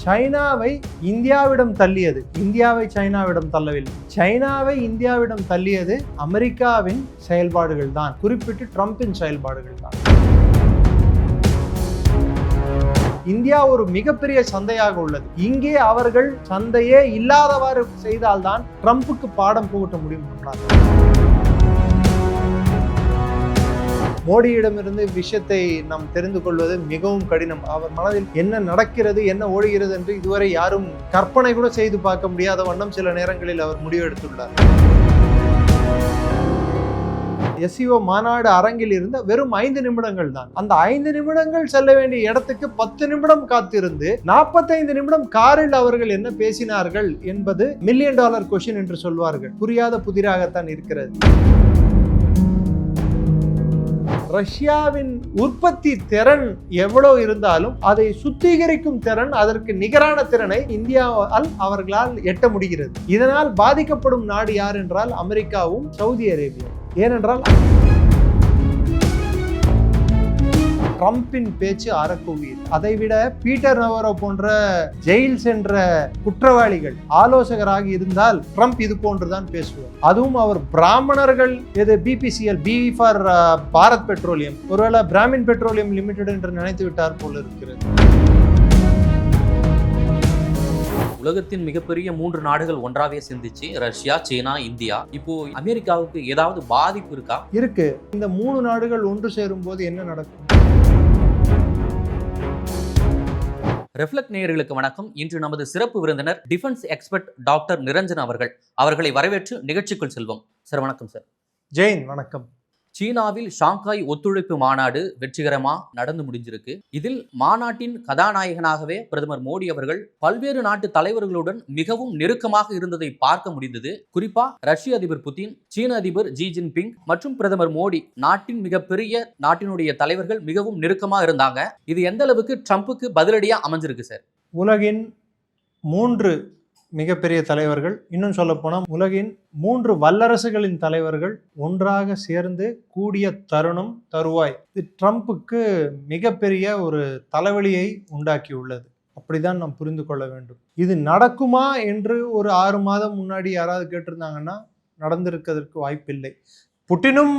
சைனாவை இந்தியாவிடம் தள்ளியது, இந்தியாவை சைனாவிடம் தள்ளவில்லை. சைனாவை இந்தியாவிடம் தள்ளியது அமெரிக்காவின் செயல்பாடுகள் தான், குறிப்பிட்டு ட்ரம்பின் செயல்பாடுகள் தான். இந்தியா ஒரு மிகப்பெரிய சந்தையாக உள்ளது. இங்கே அவர்கள் சந்தையே இல்லாதவாறு செய்தால்தான் ட்ரம்புக்கு பாடம் புகட்ட முடியும் என்றார். மோடியிடமிருந்து விஷயத்தை நாம் தெரிந்து கொள்வது மிகவும் கடினம். அவர் மனதில் என்ன நடக்கிறது, என்ன ஓடுகிறது என்று இதுவரை யாரும் கற்பனை கூட செய்து பார்க்க முடியாத வண்ணம் சில நேரங்களில் அவர் முடிவெடுத்துள்ளார். SCO மாநாடு அரங்கில் இருந்த வெறும் 5 நிமிடங்கள் தான். அந்த 5 நிமிடங்கள் செல்ல வேண்டிய இடத்துக்கு 10 நிமிடம் காத்திருந்து 45 நிமிடம் காரில் அவர்கள் என்ன பேசினார்கள் என்பது $1 மில்லியன் கொஸ்டின் என்று சொல்வார்கள். புரியாத புதிராகத்தான் இருக்கிறது. ரஷ்யாவின் உற்பத்தி திறன் எவ்வளவு இருந்தாலும் அதை சுத்திகரிக்கும் திறன், அதற்கு நிகரான திறனை இந்தியாவால் அவர்களால் எட்ட முடிகிறது. இதனால் பாதிக்கப்படும் நாடு யார் என்றால் அமெரிக்காவும் சவுதி அரேபியா. ஏனென்றால் ட்ரம்பின் பேச்சு அறக்குவியல். அதைவிட பீட்டர் நவரோ போன்ற ஜெயில் சென்ற குற்றவாளிகள் ஆலோசகராக இருந்தால் ட்ரம்ப் இது போன்றுதான் பேசுவார். அதுவும் அவர் பிராமணர்கள், இது BPCL, B for Bharat petroleum, ஒருவேளை பிராமின் பெட்ரோலியம் லிமிடெட் என்று நினைத்து விட்டார் போல இருக்கிறது. உலகத்தின் மிகப்பெரிய 3 நாடுகள் ஒன்றாவே சிந்திச்சு, ரஷ்யா, சீனா, இந்தியா. இப்போ அமெரிக்காவுக்கு ஏதாவது பாதிப்பு இருக்கா? இருக்கு. இந்த 3 நாடுகள் ஒன்று சேரும் போது என்ன நடக்கும்? ரெஃப்ளெக்ட் நேயர்களுக்கு வணக்கம். இன்று நமது சிறப்பு விருந்தினர் டிஃபென்ஸ் எக்ஸ்பர்ட் டாக்டர் நிரஞ்சன் அவர்களை வரவேற்று நிகழ்ச்சிக்குள் செல்வோம். சார் வணக்கம். சார் ஜெயின் வணக்கம். சீனாவில் ஷாங்காய் ஒத்துழைப்பு மாநாடு வெற்றிகரமா நடந்து முடிஞ்சிருக்கு. இதில் மாநாட்டின் கதாநாயகனாகவே பிரதமர் மோடி அவர்கள் பல்வேறு நாட்டு தலைவர்களுடன் மிகவும் நெருக்கமாக இருந்ததை பார்க்க முடிந்தது. குறிப்பா ரஷ்ய அதிபர் புதின், சீன அதிபர் ஜி ஜின்பிங் மற்றும் பிரதமர் மோடி, நாட்டினுடைய தலைவர்கள் மிகவும் நெருக்கமா இருந்தாங்க. இது எந்த அளவுக்கு ட்ரம்புக்கு பதிலடியா அமைஞ்சிருக்கு சார்? உலகின் 3 மிகப்பெரிய தலைவர்கள், இன்னும் சொல்ல போனால் உலகின் 3 வல்லரசுகளின் தலைவர்கள் ஒன்றாக சேர்ந்து கூடிய தருவாய் இது ட்ரம்புக்கு மிகப்பெரிய ஒரு தலைவலியை உண்டாக்கி உள்ளது. அப்படிதான் நாம் புரிந்து கொள்ள வேண்டும். இது நடக்குமா என்று ஒரு 6 மாதம் முன்னாடி யாராவது கேட்டிருந்தாங்கன்னா நடந்திருக்கிறதுக்கு வாய்ப்பில்லை. புட்டினும்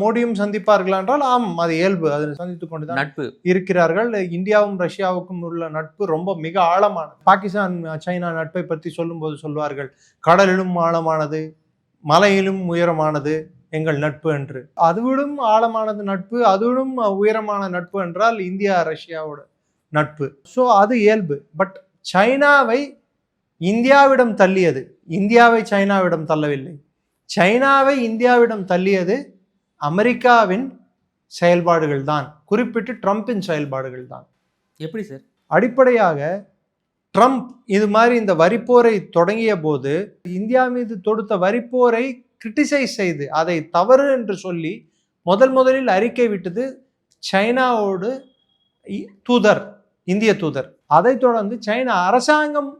மோடியும் சந்திப்பார்கள் என்றால் ஆம், அது இயல்பு. அதை சந்தித்துக் கொண்டுதான் நட்பு இருக்கிறார்கள். இந்தியாவும் ரஷ்யாவுக்கும் உள்ள நட்பு ரொம்ப மிக ஆழமானது. பாகிஸ்தான் சைனா நட்பை பற்றி சொல்லும்போது சொல்வார்கள், கடலிலும் ஆழமானது, மலையிலும் உயரமானது எங்கள் நட்பு என்று. அதுவிடும் ஆழமானது நட்பு, அதுவிடும் உயரமான நட்பு என்றால் இந்தியா ரஷ்யாவோட நட்பு. ஸோ அது இயல்பு. பட் சைனாவை இந்தியாவிடம் தள்ளியது, இந்தியாவை சைனாவிடம் தள்ளவில்லை. சைனாவை இந்தியாவிடம் தள்ளியது அமெரிக்காவின் செயல்பாடுகள் தான், குறிப்பிட்டு ட்ரம்பின் செயல்பாடுகள் தான். எப்படி சார்? அடிப்படையாக ட்ரம்ப் இது மாதிரி இந்த வரிப்போரை தொடங்கிய போது இந்தியா மீது தொடுத்த வரிப்போரை கிரிட்டிசைஸ் செய்து அதை தவறு என்று சொல்லி முதலில் அறிக்கை விட்டது சைனாவோடு தூதர், இந்திய தூதர். அதைத் தொடர்ந்து சைனா அரசாங்கம்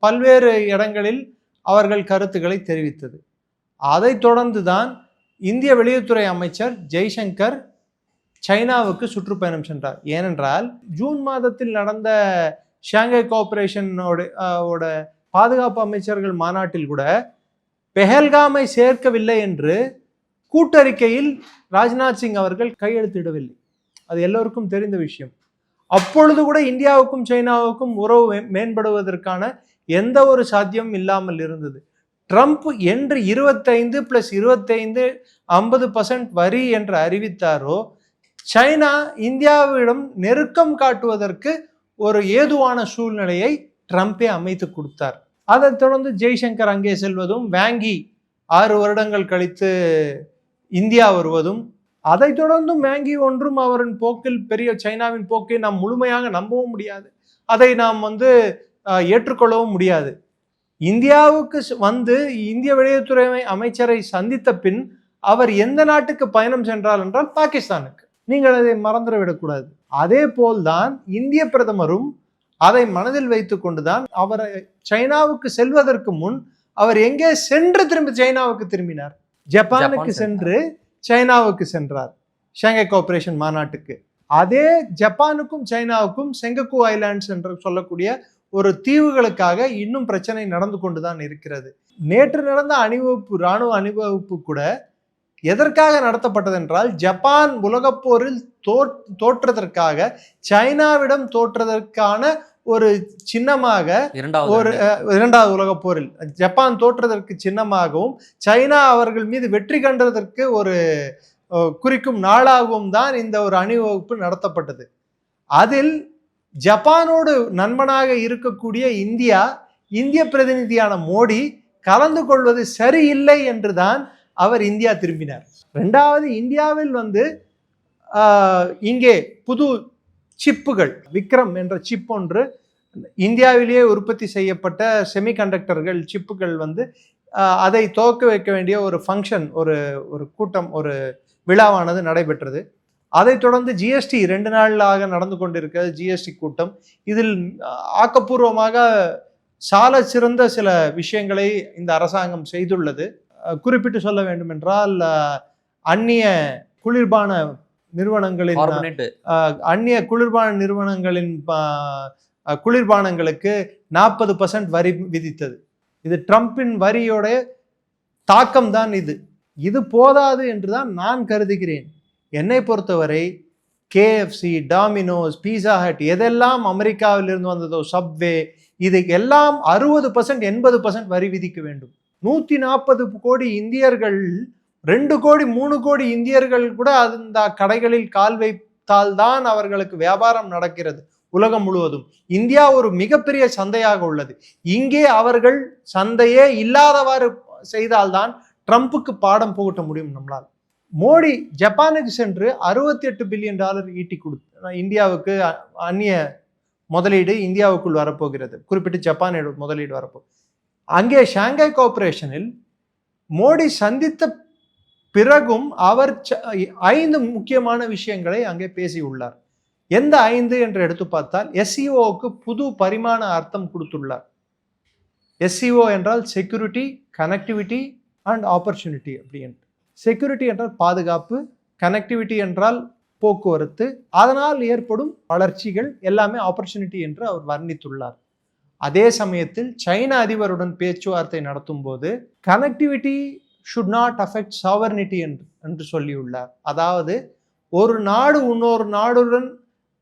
பல்வேறு இடங்களில் அவர்கள் கருத்துக்களை தெரிவித்தது. அதைத் தொடர்ந்து தான் இந்திய வெளியுறவுத்துறை அமைச்சர் ஜெய்சங்கர் சைனாவுக்கு சுற்றுப்பயணம் சென்றார். ஏனென்றால் ஜூன் மாதத்தில் நடந்த ஷாங்காய் கோஆபரேஷனோட பாதுகாப்பு அமைச்சர்கள் மாநாட்டில் கூட பெஹல்காமை சேர்க்கவில்லை என்று கூட்டறிக்கையில் ராஜ்நாத் சிங் அவர்கள் கையெழுத்திடவில்லை. அது எல்லோருக்கும் தெரிந்த விஷயம். அப்பொழுது கூட இந்தியாவுக்கும் சைனாவுக்கும் உறவு மேம்படுவதற்கான எந்த ஒரு சாத்தியமும் இல்லாமல் இருந்தது. ட்ரம்ப் என்று 25 + 25 50% வரி என்று அறிவித்தாரோ, சைனா இந்தியாவிடம் நெருக்கம் காட்டுவதற்கு ஒரு ஏதுவான சூழ்நிலையை ட்ரம்பே அமைத்து கொடுத்தார். அதைத் தொடர்ந்து ஜெய்சங்கர் அங்கே செல்வதும், வாங்கி 6 வருடங்கள் கழித்து இந்தியா வருவதும், அதைத் தொடர்ந்தும் வாங்கி ஒன்றும் அவரின் போக்கில் பெரிய சைனாவின் போக்கை நாம் முழுமையாக நம்பவும் முடியாது, அதை நாம் ஏற்றுக்கொள்ளவும் முடியாது. இந்தியாவுக்கு வந்து இந்திய வெளியுறவுத்துறை அமைச்சரை சந்தித்த பின் அவர் எந்த நாட்டுக்கு பயணம் சென்றார் என்றால் பாகிஸ்தானுக்கு. நீங்கள் அதை மறந்துவிடக்கூடாது. அதே போல்தான் இந்திய பிரதமரும் அதை மனதில் வைத்துக் கொண்டுதான் அவர் சைனாவுக்கு செல்வதற்கு முன் அவர் எங்கே சென்று திரும்பி சைனாவுக்கு திரும்பினார்? ஜப்பானுக்கு சென்று சைனாவுக்கு சென்றார், ஷாங்காய் கோஆபரேஷன் மாநாட்டுக்கு. அதே ஜப்பானுக்கும் சைனாவுக்கும் செங்கக்கு ஐலாண்ட்ஸ் என்று சொல்லக்கூடிய ஒரு தீவுகளுக்காக இன்னும் பிரச்சனை நடந்து கொண்டுதான் இருக்கிறது. நேற்று நடந்த இராணுவ அணிவகுப்பு கூட எதற்காக நடத்தப்பட்டது என்றால், ஜப்பான் உலகப்போரில் தோற்றதற்காக, சைனாவிடம் தோற்றதற்கான ஒரு சின்னமாக, ஒரு இரண்டாவது உலகப் போரில் ஜப்பான் தோற்றதற்கு சின்னமாகவும், சைனா அவர்கள் மீது வெற்றி கண்டதற்கு ஒரு குறிக்கும் நாளாகவும் தான் இந்த ஒரு அணிவகுப்பு நடத்தப்பட்டது. அதில் ஜப்பானோடு நண்பனாக இருக்கக்கூடிய இந்திய பிரதிநிதியான மோடி கலந்து கொள்வது சரியில்லை என்றுதான் அவர் இந்தியா திரும்பினார். ரெண்டாவது, இந்தியாவில் இங்கே புது சிப்புகள், விக்ரம் என்ற சிப் ஒன்று இந்தியாவிலேயே உற்பத்தி செய்யப்பட்ட செமிகண்டக்டர்கள் சிப்புகள் அதை துவக்க வைக்க வேண்டிய ஒரு ஃபங்க்ஷன், ஒரு கூட்டம், ஒரு விழாவானது நடைபெற்றது. அதைத் தொடர்ந்து ஜிஎஸ்டி 2 நாளாக நடந்து கொண்டிருக்கிறது ஜிஎஸ்டி கூட்டம். இதில் ஆக்கப்பூர்வமாக சால சிறந்த சில விஷயங்களை இந்த அரசாங்கம் செய்துள்ளது. குறிப்பிட்டு சொல்ல வேண்டும் என்றால், அந்நிய குளிர்பான நிறுவனங்களின் குளிர்பானங்களுக்கு 40% வரி விதித்தது. இது ட்ரம்பின் வரியோட தாக்கம் தான். இது போதாது என்றுதான் நான் கருதுகிறேன். என்னை பொறுத்தவரை கேஎஃப்சி, டாமினோஸ், பீஸா ஹட் எதெல்லாம் அமெரிக்காவில் இருந்து வந்ததோ, சப்வே, இதுக்கு எல்லாம் 60% 80% வரி விதிக்க வேண்டும். 140 கோடி இந்தியர்கள், 2 கோடி 3 கோடி இந்தியர்கள் கூட அந்த கடைகளில் கால் வைத்தால் தான் அவர்களுக்கு வியாபாரம் நடக்கிறது உலகம் முழுவதும். இந்தியா ஒரு மிகப்பெரிய சந்தையாக உள்ளது. இங்கே அவர்கள் சந்தையே இல்லாதவாறு செய்தால்தான் ட்ரம்புக்கு பாடம் புகட்ட முடியும் நம்மளால். மோடி ஜப்பானுக்கு சென்று $68 பில்லியன் ஈட்டி கொடுத்து, இந்தியாவுக்கு அந்நிய முதலீடு இந்தியாவுக்குள் வரப்போகிறது, குறிப்பிட்டு ஜப்பான் முதலீடு வரப்போகுது. அங்கே ஷாங்காய் கோஆபரேஷனில் மோடி சந்தித்த பிறகும் அவர் 5 முக்கியமான விஷயங்களை அங்கே பேசியுள்ளார். எந்த 5 என்று எடுத்து பார்த்தால், எஸ்சிஓவுக்கு புது பரிமாண அர்த்தம் கொடுத்துள்ளார். எஸ்சிஓ என்றால் செக்யூரிட்டி, கனெக்டிவிட்டி அண்ட் ஆப்பர்ச்சுனிட்டி. அப்படின்ட்டு செக்யூரிட்டி என்றால் பாதுகாப்பு, கனெக்டிவிட்டி என்றால் போக்குவரத்து, அதனால் ஏற்படும் வளர்ச்சிகள் எல்லாமே ஆப்பர்ச்சுனிட்டி என்று அவர் வர்ணித்துள்ளார். அதே சமயத்தில் சைனா அதிபருடன் பேச்சுவார்த்தை நடத்தும் போது connectivity should not affect sovereignty என்று சொல்லியுள்ளார். அதாவது ஒரு நாடு இன்னொரு நாடுடன்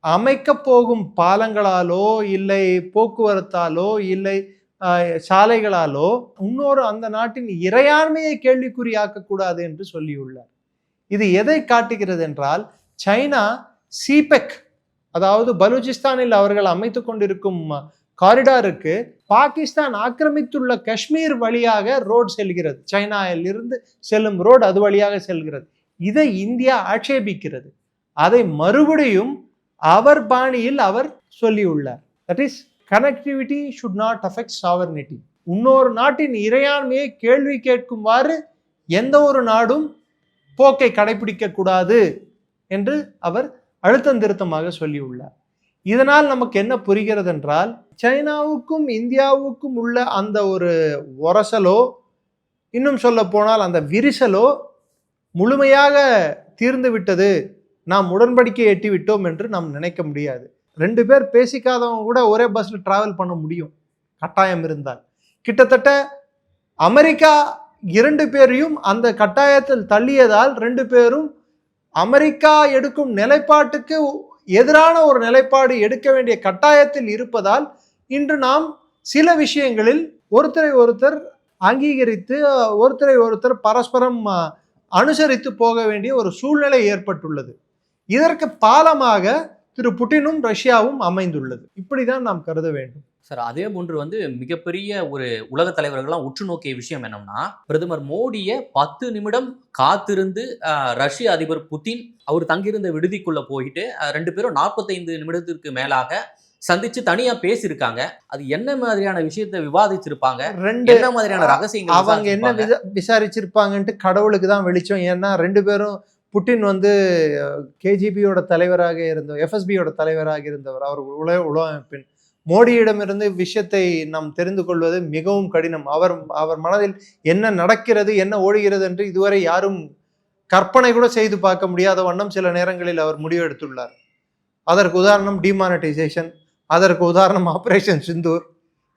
அமைக்க போகும் பாலங்களாலோ இல்லை போக்குவரத்தாலோ இல்லை சாலைகளாலோ இன்னொரு அந்த நாட்டின் இறையாண்மையை கேள்விக்குறியாக்க கூடாது என்று சொல்லியுள்ளார். இது எதை காட்டுகிறது என்றால், சைனா சிபெக், அதாவது பலூச்சிஸ்தானில் அவர்கள் அமைத்துக் கொண்டிருக்கும் காரிடாருக்கு பாகிஸ்தான் ஆக்கிரமித்துள்ள காஷ்மீர் வழியாக ரோடு செல்கிறது. சைனாவில் இருந்து செல்லும் ரோடு அது வழியாக செல்கிறது. இதை இந்தியா ஆட்சேபிக்கிறது. அதை மறுபடியும் அவர் பாணியில் அவர் சொல்லியுள்ளார். That is, connectivity should not affect sovereignty. இன்னொரு நாட்டின் இறையாண்மையை கேள்வி கேட்குமாறு எந்த ஒரு நாடும் போக்கை கடைபிடிக்க கூடாது என்று அவர் அழுத்தம் திருத்தமாக சொல்லியுள்ளார். இதனால் நமக்கு என்ன புரிகிறது என்றால், சைனாவுக்கும் இந்தியாவுக்கும் உள்ள அந்த ஒரு உரசலோ, இன்னும் சொல்ல போனால் அந்த விரிசலோ முழுமையாக தீர்ந்து விட்டது, நாம் உடன்படிக்கை எட்டி விட்டோம் என்று நாம் நினைக்க முடியாது. 2 பேர் பேசிக்காதவங்க கூட ஒரே பஸ்ல டிராவல் பண்ண முடியும் கட்டாயம் இருந்தால். கிட்டத்தட்ட அமெரிக்கா 2 பேரையும் அந்த கட்டாயத்தில் தள்ளியதால் 2 பேரும் அமெரிக்கா எடுக்கும் நிலைப்பாட்டுக்கு எதிரான ஒரு நிலைப்பாடு எடுக்க வேண்டிய கட்டாயத்தில் இருப்பதால் இன்று நாம் சில விஷயங்களில் ஒருத்தரை ஒருத்தர் அங்கீகரித்து, ஒருத்தரை ஒருத்தர் பரஸ்பரம் அனுசரித்து போக வேண்டிய ஒரு சூழ்நிலை ஏற்பட்டுள்ளது. இதற்கு பாலமாக திரு புட்டினும் ரஷ்யாவும் அமைந்துள்ளது. இப்படிதான் நாம் கருத வேண்டும். சார், அதே போன்று மிகப்பெரிய ஒரு உலக தலைவர்கள்லாம் உற்று நோக்கிய விஷயம் என்னன்னா, பிரதமர் மோடியை 10 நிமிடம் காத்திருந்து ரஷ்ய அதிபர் புட்டின் அவர் தங்கியிருந்த விடுதிக்குள்ள போயிட்டு 2 பேரும் 45 நிமிடத்திற்கு மேலாக சந்திச்சு தனியா பேசியிருக்காங்க. அது என்ன மாதிரியான விஷயத்தை விவாதிச்சிருப்பாங்க, என்ன மாதிரியான ரகசியங்கள் அவங்க என்ன விசாரிச்சிருப்பாங்கன்ட்டு கடவுளுக்கு தான் வெளிச்சம். ஏன்னா 2 பேரும், புட்டின் கேஜிபியோட தலைவராக இருந்தவர், எஃப்எஸ்பியோட தலைவராக இருந்தவர், அவர் உலக அமைப்பின். மோடியிடமிருந்து விஷயத்தை நாம் தெரிந்து கொள்வது மிகவும் கடினம். அவர் மனதில் என்ன நடக்கிறது, என்ன ஓடுகிறது என்று இதுவரை யாரும் கற்பனை கூட செய்து பார்க்க முடியாத வண்ணம் சில நேரங்களில் அவர் முடிவெடுத்துள்ளார். அதற்கு உதாரணம் டிமானிட்டைசேஷன், அதற்கு உதாரணம் ஆபரேஷன் சிந்தூர்.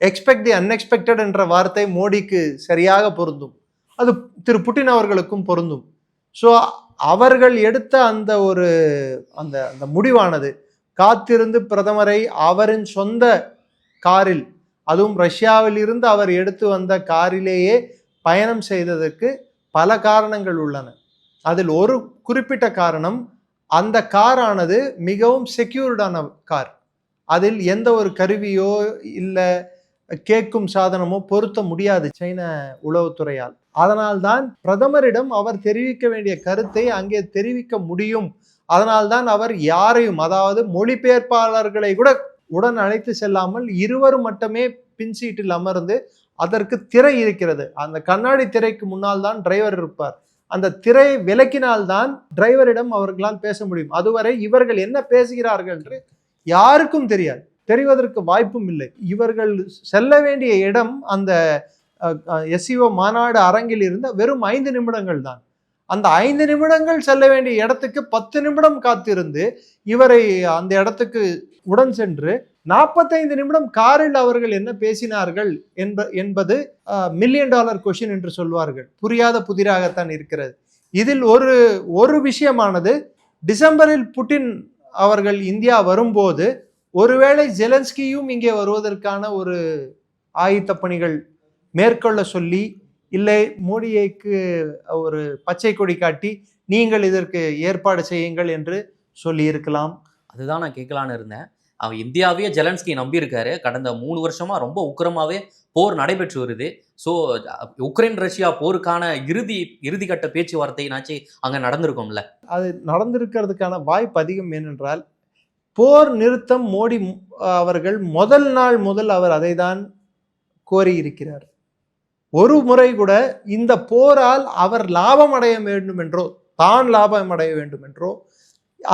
எக்ஸ்பெக்ட் தி அன்எக்ஸ்பெக்டட் என்ற வார்த்தை மோடிக்கு சரியாக பொருந்தும், அது திரு புட்டின் அவர்களுக்கும் பொருந்தும். ஸோ அவர்கள் எடுத்த அந்த ஒரு அந்த அந்த முடிவானது காத்திருந்து பிரதமரை அவரின் சொந்த காரில், அதுவும் ரஷ்யாவில் இருந்து அவர் எடுத்து வந்த காரிலேயே பயணம் செய்ததற்கு பல காரணங்கள் உள்ளன. அதில் ஒரு குறிப்பிட்ட காரணம், அந்த காரானது மிகவும் செக்யூர்டான கார். அதில் எந்த ஒரு கருவியோ இல்லை கேட்கும் சாதனமோ பொருத்த முடியாது சைன உளவுத்துறையால். அதனால்தான் பிரதமரிடம் அவர் தெரிவிக்க வேண்டிய கருத்தை அங்கே தெரிவிக்க முடியும். அதனால்தான் அவர் யாரையும், அதாவது மொழிபெயர்ப்பாளர்களை கூட உடன் அழைத்து செல்லாமல் இருவரும் மட்டுமே பின்சீட்டில் அமர்ந்து, அதற்கு திரை இருக்கிறது, அந்த கண்ணாடி திரைக்கு முன்னால் தான் டிரைவர் இருப்பார், அந்த திரையை விலக்கினால்தான் டிரைவரிடம் அவர்களால் பேச முடியும். அதுவரை இவர்கள் என்ன பேசுகிறார்கள் என்று யாருக்கும் தெரியாது, தெரிவதற்கு வாய்ப்பும் இல்லை. இவர்கள் செல்ல வேண்டிய இடம் அந்த எஸ்சிஓ மாநாடு அரங்கில் இருந்த வெறும் 5 நிமிடங்கள் தான். அந்த 5 நிமிடங்கள் செல்ல வேண்டிய இடத்துக்கு 10 நிமிடம் காத்திருந்து இவரை அந்த இடத்துக்கு உடன் சென்று 45 நிமிடம் காரில் அவர்கள் என்ன பேசினார்கள் என்பது $1,000,000 கொஸ்டின் என்று சொல்வார்கள். புரியாத புதிராகத்தான் இருக்கிறது. இதில் ஒரு விஷயமானது, டிசம்பரில் புட்டின் அவர்கள் இந்தியா வரும்போது ஒருவேளை ஜெலன்ஸ்கியும் இங்கே வருவதற்கான ஒரு ஆயத்த பணிகள் மேற்கொள்ள சொல்லி, இல்லை மோடியைக்கு ஒரு பச்சை கொடி காட்டி நீங்கள் இதற்கு ஏற்பாடு செய்யுங்கள் என்று சொல்லியிருக்கலாம். அதுதான் நான் கேட்கலான்னு இருந்தேன். அவன் இந்தியாவையே ஜெலன்ஸ்கி நம்பியிருக்காரு. கடந்த 3 வருஷமா ரொம்ப உக்கிரமாவே போர் நடைபெற்று வருது. ஸோ உக்ரைன் ரஷ்யா போருக்கான இறுதிக்கட்ட பேச்சுவார்த்தைனாச்சு அங்கே நடந்திருக்கும்ல. அது நடந்திருக்கிறதுக்கான வாய்ப்பு அதிகம். ஏனென்றால் போர் நிறுத்தம் மோடி அவர்கள் முதல் நாள் முதல் அவர் அதை தான் கோரியிருக்கிறார். ஒரு முறை கூட இந்த போரால் அவர் லாபம் அடைய வேண்டும் என்றோ, தான் லாபம் அடைய வேண்டும் என்றோ,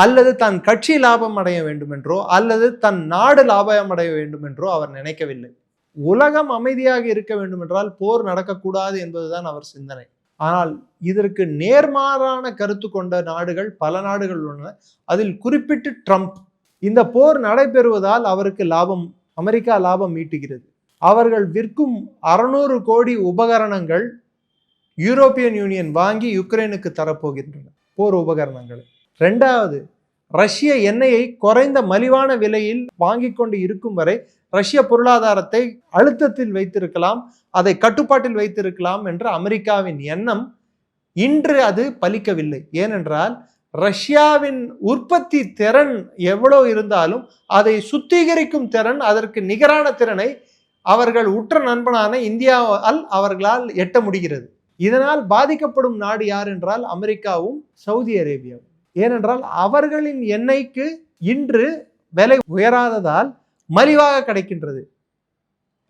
அல்லது தன் கட்சி லாபம் அடைய வேண்டும் என்றோ, அல்லது தன் நாடு லாபம் அடைய வேண்டும் என்றோ அவர் நினைக்கவில்லை. உலகம் அமைதியாக இருக்க வேண்டும் என்றால் போர் நடக்கக்கூடாது என்பதுதான் அவர் சிந்தனை. ஆனால் இதற்கு நேர்மாறான கருத்து கொண்ட நாடுகள் பல நாடுகள் உள்ளன. அதில் குறிப்பிட்டு ட்ரம்ப். இந்த போர் நடைபெறுவதால் அவருக்கு லாபம், அமெரிக்கா லாபம் ஈட்டுகிறது. அவர்கள் விற்கும் 600 கோடி உபகரணங்கள் யூரோப்பியன் யூனியன் வாங்கி யுக்ரைனுக்கு தரப்போகின்றன, போர் உபகரணங்கள். 2வது, ரஷ்ய எண்ணெயை குறைந்த மலிவான விலையில் வாங்கி கொண்டு இருக்கும் வரை ரஷ்ய பொருளாதாரத்தை அழுத்தத்தில் வைத்திருக்கலாம், அதை கட்டுப்பாட்டில் வைத்திருக்கலாம் என்ற அமெரிக்காவின் எண்ணம் இன்று அது பலிக்கவில்லை. ஏனென்றால் ரஷ்யாவின் உற்பத்தி திறன் எவ்வளவு இருந்தாலும் அதை சுத்திகரிக்கும் திறன், அதற்கு நிகரான திறனை அவர்கள் உற்ற நண்பனான இந்தியாவால் அவர்களால் எட்ட முடிகிறது. இதனால் பாதிக்கப்படும் நாடு யார் என்றால் அமெரிக்காவும் சவுதி அரேபியாவும். ஏனென்றால் அவர்களின் எண்ணெய்க்கு இன்று விலை உயராததால் மலிவாக கிடைக்கின்றது.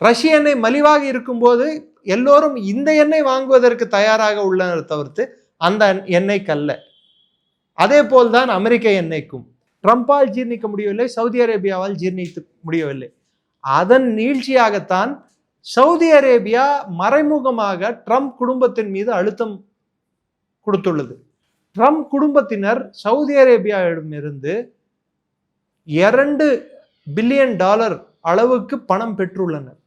ரஷ்ய எண்ணெய் மலிவாக இருக்கும்போது எல்லோரும் இந்த எண்ணெய் வாங்குவதற்கு தயாராக உள்ளனர் தவிர்த்து அந்த எண்ணெய்க்கல்ல. அதே போல்தான் அமெரிக்க எண்ணெய்க்கும் ட்ரம்பால் ஜீர்ணிக்க முடியவில்லை, சவுதி அரேபியாவால் ஜீர்ணிக்க முடியவில்லை. அதன் நீட்சியாகத்தான் சவுதி அரேபியா மறைமுகமாக ட்ரம்ப் குடும்பத்தின் மீது அழுத்தம் கொடுத்துள்ளது. ட்ரம்ப் குடும்பத்தினர் சவுதி அரேபியாவிடமிருந்து $2 பில்லியன் அளவுக்கு பணம் பெற்றுள்ளனர்.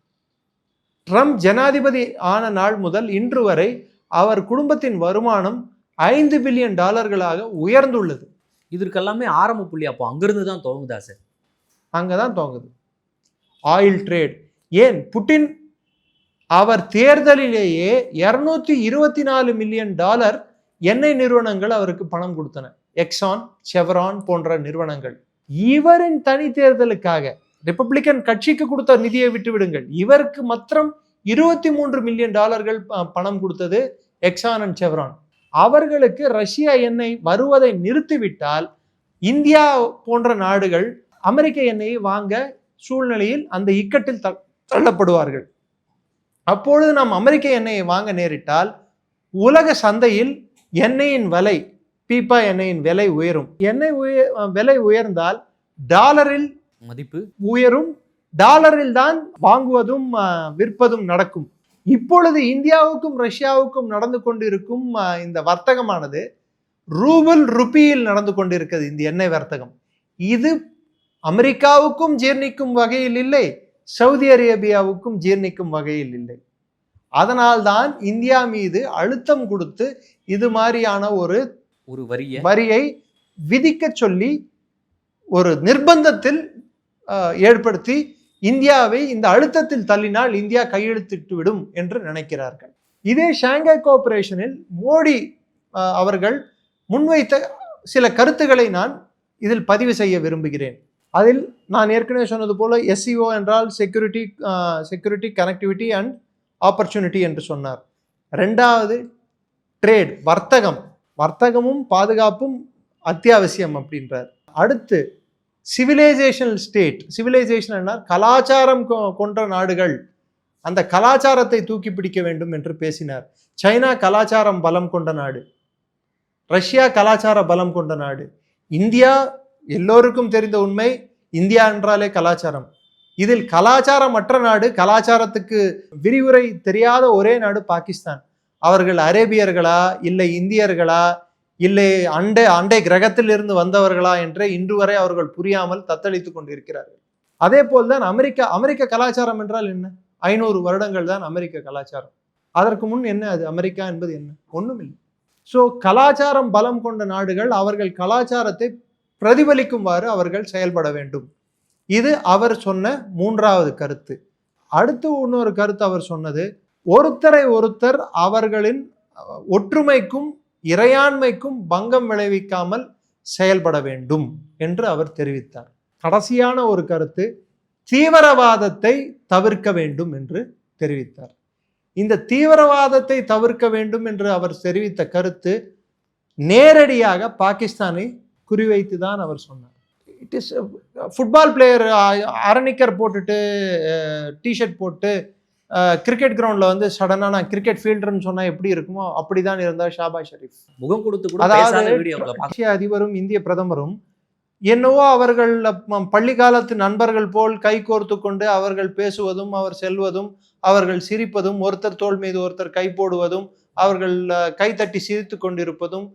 ட்ரம்ப் ஜனாதிபதி ஆன நாள் முதல் இன்று வரை அவர் குடும்பத்தின் வருமானம் $5 பில்லியன் உயர்ந்துள்ளது. இதற்கெல்லாமே ஆரம்ப புள்ளி அப்போ அங்கிருந்து தான் துவங்குதா சார்? அங்கதான் துவங்குது ஆயில் ட்ரேட். ஏன் புட்டின் அவர் தேர்தலிலேயே $224 மில்லியன் எண்ணெய் நிறுவனங்கள் அவருக்கு பணம் கொடுத்தன, எக்ஸான், செவரான் போன்ற நிறுவனங்கள். இவரின் தனி தேர்தலுக்காக ரிப்பப்ளிக்கன் கட்சிக்கு கொடுத்த நிதியை விட்டு விடுங்கள், இவருக்கு மாத்திரம் $23 மில்லியன் பணம் கொடுத்தது எக்ஸான் அண்ட் செவரான். அவர்களுக்கு ரஷ்யா எண்ணெய் வருவதை நிறுத்திவிட்டால் இந்தியா போன்ற நாடுகள் அமெரிக்க எண்ணெயை வாங்க சூழ்நிலையில் அந்த இக்கட்டில் தள்ளப்படுவார்கள். அப்பொழுது நாம் அமெரிக்க எண்ணெயை வாங்க நேரிட்டால் உலக சந்தையில் எண்ணெயின் விலை, பீப்பா எண்ணெயின் விலை உயரும். எண்ணெய் விலை உயர்ந்தால் டாலரில் மதிப்பு உயரும், டாலரில் தான் வாங்குவதும் விற்பதும் நடக்கும். இப்பொழுது இந்தியாவுக்கும் ரஷ்யாவுக்கும் நடந்து கொண்டிருக்கும் இந்த வர்த்தகமானது ரூபியில் நடந்து கொண்டிருக்கிறது. இந்த எண்ணெய் வர்த்தகம் இது அமெரிக்காவுக்கும் ஜீர்ணிக்கும் வகையில் இல்லை, சவுதி அரேபியாவுக்கும் ஜீர்ணிக்கும் வகையில் இல்லை. அதனால்தான் இந்தியா மீது அழுத்தம் கொடுத்து இது மாதிரியான ஒரு வரியை விதிக்க சொல்லி ஒரு நிர்பந்தத்தில் ஏற்படுத்தி இந்தியாவை இந்த அழுத்தத்தில் தள்ளினால் இந்தியா கையெழுத்திட்டு விடும் என்று நினைக்கிறார்கள். இதே ஷாங்காய் கோஆபரேஷனில் மோடி அவர்கள் முன்வைத்த சில கருத்துக்களை நான் இதில் பதிவு செய்ய விரும்புகிறேன். அதில் நான் ஏற்கனவே சொன்னது போல SCO என்றால் செக்யூரிட்டி கனெக்டிவிட்டி அண்ட் ஆப்பர்ச்சுனிட்டி என்று சொன்னார். ரெண்டாவது ட்ரேட், வர்த்தகமும் பாதுகாப்பும் அத்தியாவசியம் அப்படின்றார். அடுத்து சிவிலைசேஷனல் ஸ்டேட், சிவிலைசேஷன் என்றால் கலாச்சாரம் கொண்ட நாடுகள், அந்த கலாச்சாரத்தை தூக்கி பிடிக்க வேண்டும் என்று பேசினார். சைனா கலாச்சாரம் பலம் கொண்ட நாடு, ரஷ்யா கலாச்சார பலம் கொண்ட நாடு, இந்தியா எல்லோருக்கும் தெரிந்த உண்மை, இந்தியா என்றாலே கலாச்சாரம். இதில் கலாச்சாரமற்ற நாடு, கலாச்சாரத்துக்கு விரிவுரை தெரியாத ஒரே நாடு பாகிஸ்தான். அவர்கள் அரேபியர்களா இல்லை இந்தியர்களா இல்லை அண்டை கிரகத்தில் இருந்து வந்தவர்களா என்று இன்று வரை அவர்கள் புரியாமல் தத்தளித்துக் கொண்டிருக்கிறார்கள். அதே போல்தான் அமெரிக்க கலாச்சாரம் என்றால் என்ன? 500 வருடங்கள் தான் அமெரிக்க கலாச்சாரம். அதற்கு முன் என்ன அது? அமெரிக்கா என்பது என்ன? ஒண்ணும் இல்லை. ஸோ கலாச்சாரம் பலம் கொண்ட நாடுகள் அவர்கள் கலாச்சாரத்தை பிரதிபலிக்குமாறு அவர்கள் செயல்பட வேண்டும். இது அவர் சொன்ன 3வது கருத்து. அடுத்து இன்னொரு கருத்து அவர் சொன்னது, ஒருத்தரை ஒருத்தர் அவர்களின் ஒற்றுமைக்கும் இறையாண்மைக்கும் பங்கம் விளைவிக்காமல் செயல்பட வேண்டும் என்று அவர் தெரிவித்தார். கடைசியான ஒரு கருத்து, தீவிரவாதத்தை தவிர்க்க வேண்டும் என்று தெரிவித்தார். இந்த தீவிரவாதத்தை தவிர்க்க வேண்டும் என்று அவர் தெரிவித்த கருத்து நேரடியாக பாகிஸ்தானை குறிவைத்து தான் அவர் சொன்னார். இட் இஸ் ஃபுட்பால் பிளேயர் அரணிக்கர் போட்டுட்டு டிஷர்ட் போட்டு கிரிக்கெட் கிரவுண்டில் வந்து சடனாக நான் கிரிக்கெட் ஃபீல்டர்னு சொன்னால் எப்படி இருக்குமோ அப்படிதான் இருந்தார் ஷாபாஸ் ஷெரீஃப். முகம் கொடுத்து, அதாவது ரஷ்ய அதிபரும் இந்திய பிரதமரும் என்னவோ அவர்கள் பள்ளி காலத்து நண்பர்கள் போல் கை கோர்த்து கொண்டு அவர்கள் பேசுவதும் அவர் செல்வதும் அவர்கள் சிரிப்பதும் ஒருத்தர் தோள் மீது ஒருத்தர் கை போடுவதும் அவர்கள் கை தட்டி சிரித்து கொண்டிருப்பதும்,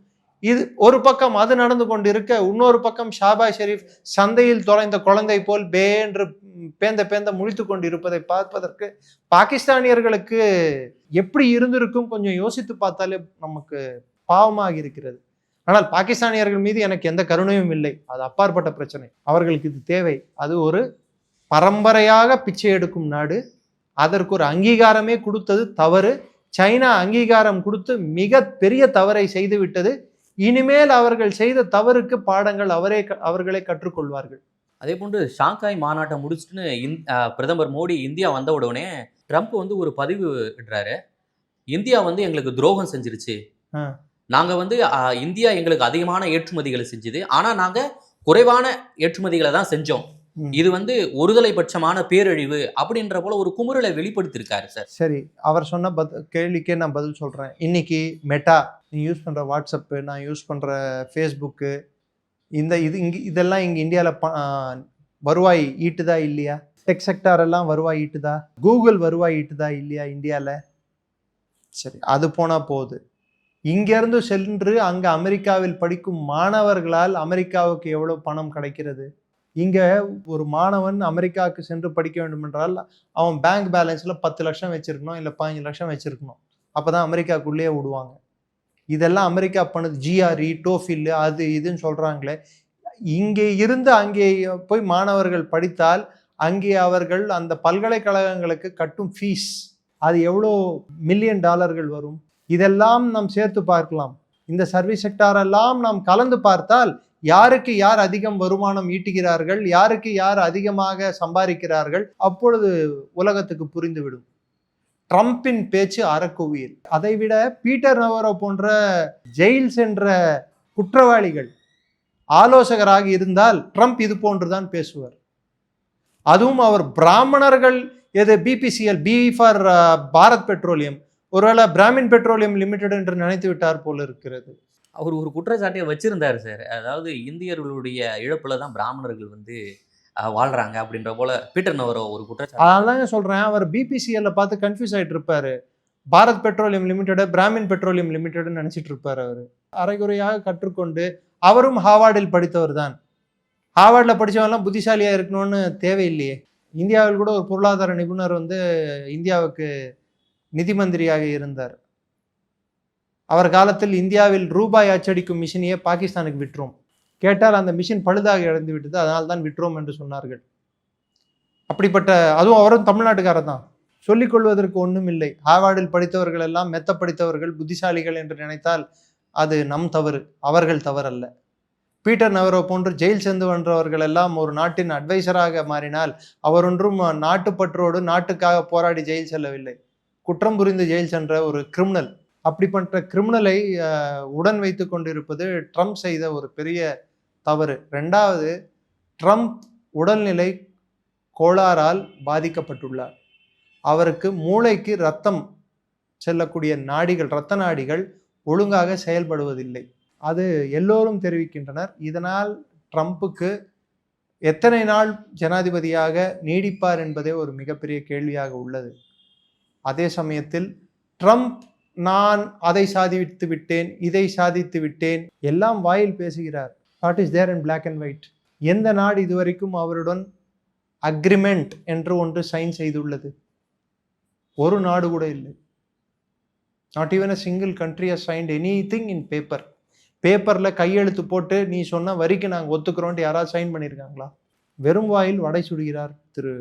இது ஒரு பக்கம் அது நடந்து கொண்டிருக்க, இன்னொரு பக்கம் ஷாபாஸ் ஷெரீஃப் சந்தையில் தொலைந்த குழந்தை போல் என்று பேந்த முழித்து கொண்டு இருப்பதை பார்ப்பதற்கு பாகிஸ்தானியர்களுக்கு எப்படி இருந்திருக்கும் கொஞ்சம் யோசித்து பார்த்தாலே நமக்கு பாவமாக இருக்கிறது. ஆனால் பாகிஸ்தானியர்கள் மீது எனக்கு எந்த கருணையும் இல்லை, அது அப்பாற்பட்ட பிரச்சனை. அவர்களுக்கு இது தேவை. அது ஒரு பரம்பரையாக பிச்சை எடுக்கும் நாடு. அதற்கு ஒரு அங்கீகாரமே கொடுத்தது தவறு. சைனா அங்கீகாரம் கொடுத்து மிக பெரிய தவறை செய்து விட்டது. இனிமேல் அவர்கள் செய்த தவறுக்கு பாடங்கள் அவர்களே கற்றுக்கொள்வார்கள். அதே போன்று ஷாங்காய் மாநாட்டை முடிச்சுட்டு பிரதமர் மோடி இந்தியா வந்த உடனே ட்ரம்ப் வந்து ஒரு பதிவு இடுறாரு, இந்தியா வந்து எங்களுக்கு துரோகம் செஞ்சிருச்சு, நாங்க வந்து இந்தியா எங்களுக்கு அதிகமான ஏற்றுமதிகளை செஞ்சது, ஆனா நாங்க குறைவான ஏற்றுமதிகளை தான் செஞ்சோம், இது வந்து ஒருதலை பட்சமான பேரழிவு அப்படின்ற போல ஒரு குமுறலை வெளிப்படுத்திருக்காரு சார். சரி, அவர் சொன்ன கேள்விக்கே நான் பதில் சொல்றேன். இன்னைக்கு மெட்டா, நீ யூஸ் பண்ற வாட்ஸ்அப்பு, நான் யூஸ் பண்ற ஃபேஸ்புக்கு, இதெல்லாம் இங்கே இந்தியாவில் வருவாய் ஈட்டுதா இல்லையா? டெக் செக்டார் எல்லாம் வருவாய் ஈட்டுதா? கூகுள் வருவாய் ஈட்டுதா இல்லையா இந்தியாவில்? சரி, அது போனால் போகுது. இங்கேருந்து சென்று அங்கே அமெரிக்காவில் படிக்கும் மாணவர்களால் அமெரிக்காவுக்கு எவ்வளோ பணம் கிடைக்கிறது? இங்கே ஒரு மாணவன் அமெரிக்காவுக்கு சென்று படிக்க வேண்டும் என்றால் அவன் பேங்க் பேலன்ஸில் 10 லட்சம் வச்சுருக்கணும், இல்லை 15 லட்சம் வச்சுருக்கணும். அப்போ தான் அமெரிக்காவுக்குள்ளேயே விடுவாங்க. இதெல்லாம் அமெரிக்கா பண்ணுது. GRE, டோஃபில், அது இதுன்னு சொல்கிறாங்களே. இங்கே இருந்து அங்கே போய் மாணவர்கள் படித்தால் அங்கே அவர்கள் அந்த பல்கலைக்கழகங்களுக்கு கட்டும் ஃபீஸ் அது எவ்வளோ மில்லியன் டாலர்கள் வரும்? இதெல்லாம் நாம் சேர்த்து பார்க்கலாம். இந்த சர்வீஸ் செக்டாரெல்லாம் நாம் கலந்து பார்த்தால் யாருக்கு யார் அதிகம் வருமானம் ஈட்டுகிறார்கள், யாருக்கு யார் அதிகமாக சம்பாதிக்கிறார்கள், அப்பொழுது உலகத்துக்கு புரிந்துவிடும். ட்ரம்பின் பேச்சு அறக்குவியல். அதைவிட பீட்டர் நவரோ போன்ற ஜெயில் சென்ற குற்றவாளிகள் ஆலோசகராக இருந்தால் ட்ரம்ப் இது போன்றுதான் பேசுவார். அதுவும் அவர் பிராமணர்கள், எது BPCL, B for Bharat petroleum, ஒருவேளை பிராமின் பெட்ரோலியம் லிமிடெட் என்று நினைத்து விட்டார் போல இருக்கிறது. அவர் ஒரு குற்றச்சாட்டையை வச்சிருந்தாரு சார். அதாவது இந்தியர்களுடைய இழப்புல தான் பிராமணர்கள் வந்து வாழ்றாங்க அப்படின்ற போல பீட்டர் நவரோ ஒரு குற்றச்சாட்டு. அதாங்க சொல்றேன், அவர் BPCL பார்த்து கன்ஃபியூஸ் ஆயிட்டு இருப்பாரு. Bharat petroleum limited Brahmin petroleum லிமிடெட்னு நினைச்சிட்டு இருப்பாரு. அவர் அரைகுறையாக கற்றுக்கொண்டு, அவரும் ஹார்வர்டில் படித்தவர் தான். ஹார்வர்டில் படித்தவங்கலாம் புத்திசாலியாக இருக்கணும்னு தேவையில்லையே. இந்தியாவில் கூட ஒரு பொருளாதார நிபுணர் வந்து இந்தியாவுக்கு நிதி மந்திரியாக இருந்தார். அவர் காலத்தில் இந்தியாவில் ரூபாய் அச்சடிக்கும் மிஷினையே பாகிஸ்தானுக்கு விற்றோம். கேட்டால் அந்த மிஷின் பழுதாக இழந்து விட்டது, அதனால் தான் விற்றோம் என்று சொன்னார்கள். அப்படிப்பட்ட, அதுவும் அவரும் தமிழ்நாட்டுக்காரர் தான். சொல்லிக் கொள்வதற்கு ஒன்றும் இல்லை. ஹார்வர்டில் படித்தவர்கள் எல்லாம் மெத்த படித்தவர்கள், புத்திசாலிகள் என்று நினைத்தால் அது நம் தவறு, அவர்கள் தவறல்ல. பீட்டர் நவரோ போன்று ஜெயில் சென்று வென்றவர்கள் எல்லாம் ஒரு நாட்டின் அட்வைசராக மாறினால் அவர் ஒன்றும் நாட்டுப்பற்றோடு நாட்டுக்காக போராடி ஜெயில் செல்லவில்லை. குற்றம் புரிந்து ஜெயில் சென்ற ஒரு கிரிமினல். அப்படிப்பட்ட கிரிமினலை உடன் வைத்து கொண்டிருப்பது ட்ரம்ப் செய்த ஒரு பெரிய தவறு. ரெண்டாவது, ட்ரம்ப் உடல்நிலை கோளாறால் பாதிக்கப்பட்டுள்ளார். அவருக்கு மூளைக்கு ரத்தம் செல்லக்கூடிய நாடிகள், இரத்த நாடிகள் ஒழுங்காக செயல்படுவதில்லை. அது எல்லோரும் தெரிவிக்கின்றனர். இதனால் ட்ரம்புக்கு எத்தனை நாள் ஜனாதிபதியாக நீடிப்பார் என்பதே ஒரு மிகப்பெரிய கேள்வியாக உள்ளது. அதே சமயத்தில் ட்ரம்ப் நான் அதை சாதித்து விட்டேன், இதை சாதித்து விட்டேன், எல்லாம் வாயில் பேசுகிறார். What is there in black and white? எந்த நாடு இதுவரைக்கும் அவருடன் அக்ரிமெண்ட் என்று ஒன்று சைன் செய்துள்ளது? ஒரு நாடு கூட இல்லை. Not even a single country has signed anything in paper. பேப்பரில் கையெழுத்து போட்டு நீ சொன்ன வரிக்கு நாங்கள் ஒத்துக்கிறோன்ட்டு யாராவது சைன் பண்ணியிருக்காங்களா? வெறும் வாயில் வடை சுடுகிறார் திரு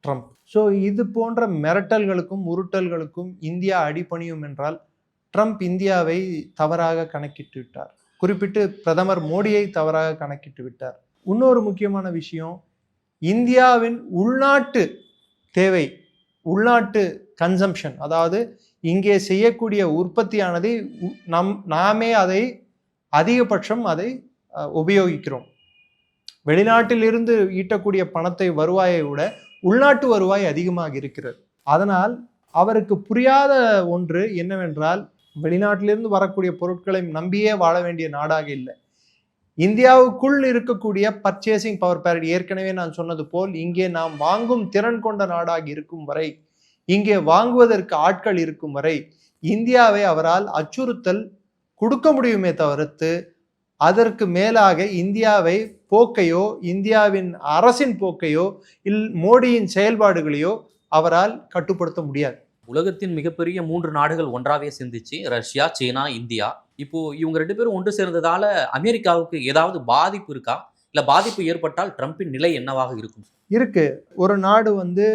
ட்ரம்ப். ஸோ இது போன்ற மிரட்டல்களுக்கும் உருட்டல்களுக்கும் இந்தியா அடிபணியும் என்றால் ட்ரம்ப் இந்தியாவை தவறாக கணக்கிட்டு விட்டார். குறிப்பிட்டு பிரதமர் மோடியை தவறாக கணக்கிட்டு விட்டார். இன்னொரு முக்கியமான விஷயம், இந்தியாவின் உள்நாட்டு தேவை, உள்நாட்டு கன்சம்ஷன், அதாவது இங்கே செய்யக்கூடிய உற்பத்தியானது நாமே அதை அதிகபட்சம் அதை உபயோகிக்கிறோம். வெளிநாட்டில் இருந்து ஈட்டக்கூடிய பணத்தை வருவாயை விட உள்நாட்டு வருவாய் அதிகமாக இருக்கிறது. அதனால் அவருக்கு புரியாத ஒன்று என்னவென்றால், வெளிநாட்டிலிருந்து வரக்கூடிய பொருட்களை நம்பியே வாழ வேண்டிய நாடாக இல்லை. இந்தியாவுக்குள் இருக்கக்கூடிய பர்ச்சேசிங் பவர் பேரிட்டி, ஏற்கனவே நான் சொன்னது போல், இங்கே நாம் வாங்கும் திறன் கொண்ட நாடாக இருக்கும் வரை, இங்கே வாங்குவதற்கு ஆட்கள் இருக்கும் வரை இந்தியாவை அவரால் அச்சுறுத்தல் கொடுக்க முடியுமே தவிர்த்து அதற்கு மேலாக இந்தியாவை போக்கையோ, இந்தியாவின் அரசின் போக்கையோ, மோடியின் செயல்பாடுகளையோ அவரால் கட்டுப்படுத்த முடியாது. உலகத்தின் மிகப்பெரிய 3 நாடுகள் ஒன்றாவே சிந்திச்சு, ரஷ்யா, சீனா, இந்தியா. இப்போ இவங்க 2 பேரும் ஒன்று சேர்ந்ததால அமெரிக்காவுக்கு ஏதாவது பாதிப்பு இருக்கா? இல்ல பாதிப்பு ஏற்பட்டால் ட்ரம்பின் நிலை என்னவாக இருக்கும்? இருக்கு. ஒரு நாடு வந்து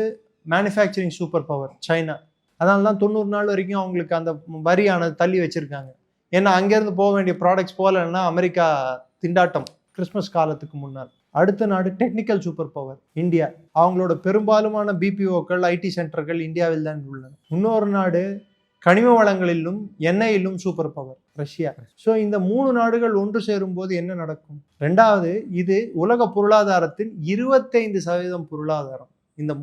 மேனுஃபேக்சரிங் சூப்பர் பவர், சைனா. அதனால தான் 90 நாள் வரைக்கும் அவங்களுக்கு அந்த வரியானது தள்ளி வச்சிருக்காங்க. ஏன்னா அங்கேருந்து போக வேண்டிய ப்ராடக்ட்ஸ் போகலன்னா அமெரிக்கா திண்டாட்டம் கிறிஸ்மஸ் காலத்துக்கு முன்னால். அடுத்த நாடு டெக்னிக்கல் சூப்பர் பவர், இந்தியா. அவங்களோட பெரும்பாலுமான பிபிஓக்கள், ஐடி சென்டர்கள் இந்தியாவில் தான் உள்ளன. இன்னொரு நாடு கனிம வளங்களிலும் எண்ணெயிலும் சூப்பர் பவர், ரஷ்யா. ஸோ இந்த 3 நாடுகள் ஒன்று சேரும் போது என்ன நடக்கும்? ரெண்டாவது, இது உலக பொருளாதாரத்தின் 25% பொருளாதாரம். இந்த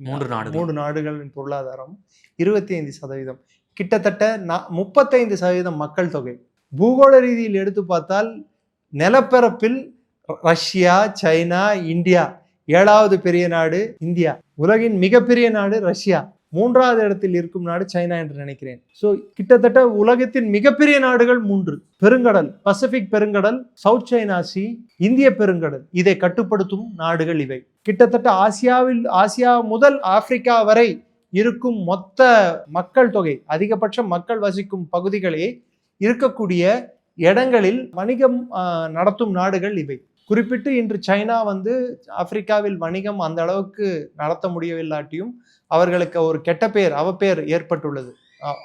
3 நாடுகளின் பொருளாதாரம் 25%. கிட்டத்தட்ட 35% மக்கள் தொகை. பூகோள ரீதியில் எடுத்து பார்த்தால் நிலப்பரப்பில் ரஷ்யா, சைனா, இந்தியா. 7வது பெரிய நாடு இந்தியா. உலகின் மிகப்பெரிய நாடு ரஷ்யா. 3வது இடத்தில் இருக்கும் நாடு சைனா என்று நினைக்கிறேன். ஸோ கிட்டத்தட்ட உலகத்தின் மிகப்பெரிய நாடுகள் 3. பெருங்கடல், பசிபிக் பெருங்கடல், சவுத் சைனா சி, இந்திய பெருங்கடல், இதை கட்டுப்படுத்தும் நாடுகள் இவை. கிட்டத்தட்ட ஆசியா முதல் ஆப்பிரிக்கா வரை இருக்கும் மொத்த மக்கள் தொகை, அதிகபட்ச மக்கள் வசிக்கும் பகுதிகளே இருக்கக்கூடிய இடங்களில் வணிகம் நடத்தும் நாடுகள் இவை. குறிப்பிட்டு இன்று சைனா வந்து ஆப்பிரிக்காவில் வணிகம் அந்த அளவுக்கு நடத்த முடியவில்லாட்டியும் அவர்களுக்கு ஒரு கெட்ட பேர், அவப்பேர் ஏற்பட்டுள்ளது.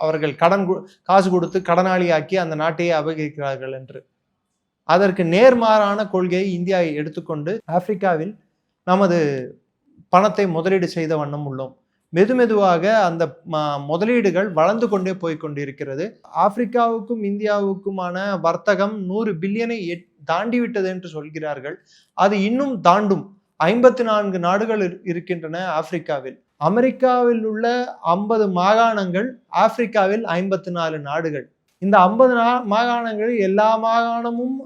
அவர்கள் காசு கொடுத்து கடனாளியாக்கி அந்த நாட்டையே அபகரிக்கிறார்கள் என்று. அதற்கு நேர்மாறான கொள்கையை இந்தியா எடுத்துக்கொண்டு ஆப்பிரிக்காவில் நமது பணத்தை முதலீடு செய்த வண்ணம் உள்ளோம். மெதுமெதுவாக அந்த முதலீடுகள் வளர்ந்து கொண்டே போய்கொண்டிருக்கிறது. ஆப்பிரிக்காவுக்கும் இந்தியாவுக்குமான வர்த்தகம் 100 பில்லியனை தாண்டிவிட்டது என்று சொல்கிறார்கள். அது இன்னும் தாண்டும். 54 நாடுகள் இருக்கின்றன ஆப்பிரிக்காவில். அமெரிக்காவில் உள்ள 50 மாகாணங்கள், ஆப்பிரிக்காவில் 54 நாடுகள். இந்த 50 மாகாணங்களில் எல்லா மாகாணமும்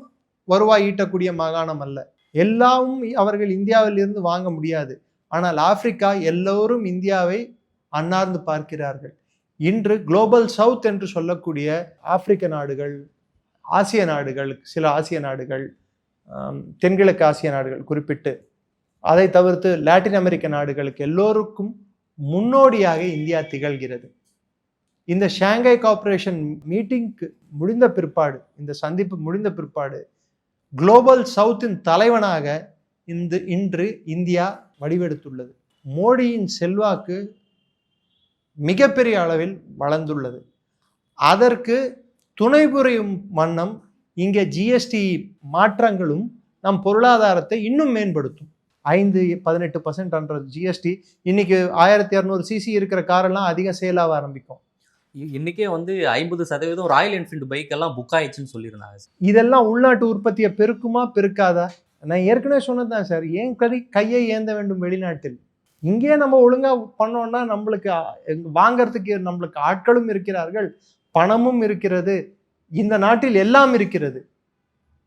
வருவாய் ஈட்டக்கூடிய மாகாணம் அல்ல. எல்லாமும் அவர்கள் இந்தியாவில் இருந்து வாங்க முடியாது. ஆனால் ஆப்பிரிக்கா எல்லோரும் இந்தியாவை அண்ணார்ந்து பார்க்கிறார்கள். இன்று குளோபல் சவுத் என்று சொல்லக்கூடிய ஆப்பிரிக்க நாடுகள், ஆசிய நாடுகள், சில ஆசிய நாடுகள், தென்கிழக்கு ஆசிய நாடுகள் குறிப்பிட்டு, அதை தவிர்த்து லாட்டின் அமெரிக்க நாடுகளுக்கு எல்லோருக்கும் முன்னோடியாக இந்தியா திகழ்கிறது. இந்த ஷாங்காய் கோஆபரேஷன் மீட்டிங்க்கு முடிந்த பிற்பாடு, இந்த சந்திப்பு முடிந்த பிற்பாடு, குளோபல் சவுத்தின் தலைவனாக இன்று இந்தியா வடிவெடுத்துள்ளது. மோடியின் செல்வாக்கு மிகப்பெரிய அளவில் வளர்ந்துள்ளது. அதற்கு துணை புரியும் வண்ணம் இங்கே ஜிஎஸ்டி மாற்றங்களும் நம் பொருளாதாரத்தை இன்னும் மேம்படுத்தும். 5-18% ஜிஎஸ்டி இன்னைக்கு 1200 சிசி இருக்கிற காரெல்லாம் அதிகம் சேலாக ஆரம்பிக்கும். இன்னைக்கே வந்து 50% ராயல் என்ஃபீல்டு பைக் எல்லாம் புக் ஆயிடுச்சுன்னு சொல்லியிருந்தாங்க. இதெல்லாம் உள்நாட்டு உற்பத்தியை பெருக்குமா பெருக்காதா? நான் ஏற்கனவே சொன்னதுதான் சார், ஏன் கையை ஏந்த வேண்டும் வெளிநாட்டில்? இங்கே நம்ம ஒழுங்கா பண்ணோம்னா நம்மளுக்கு வாங்கறதுக்கு நம்மளுக்கு ஆட்களும் இருக்கிறார்கள், பணமும் இருக்கிறது, இந்த நாட்டில் எல்லாம் இருக்கிறது.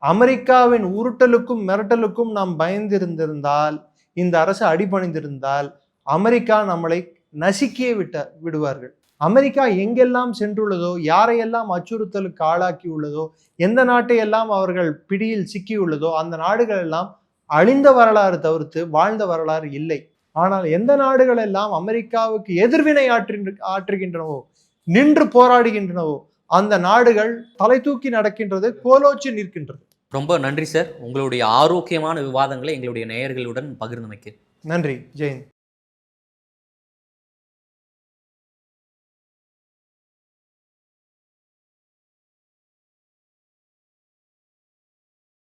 அமெரிக்காவின் உருட்டலுக்கும் மிரட்டலுக்கும் நாம் பயந்திருந்திருந்தால், இந்த அரசு அடிபணிந்திருந்தால், அமெரிக்கா நம்மளை நசுக்கியே விடுவார்கள். அமெரிக்கா எங்கெல்லாம் சென்றுள்ளதோ, யாரையெல்லாம் அச்சுறுத்தலுக்கு ஆளாக்கி உள்ளதோ, எந்த நாட்டை எல்லாம் அவர்கள் பிடியில் சிக்கியுள்ளதோ, அந்த நாடுகள் எல்லாம் அழிந்த வரலாறு தவிர்த்து வாழ்ந்த வரலாறு இல்லை. ஆனால் எந்த நாடுகள் எல்லாம் அமெரிக்காவுக்கு எதிர்வினை ஆற்றுகின்றனவோ, நின்று போராடுகின்றனவோ, அந்த நாடுகள் தலை தூக்கி நடக்கின்றது, கோலோச்சி நிற்கின்றது. ரொம்ப நன்றி சார், உங்களுடைய ஆரோக்கியமான விவாதங்களை எங்களுடைய நேயர்களுடன் பகிர்ந்தமைக்கு. நன்றி. ஜெயின்.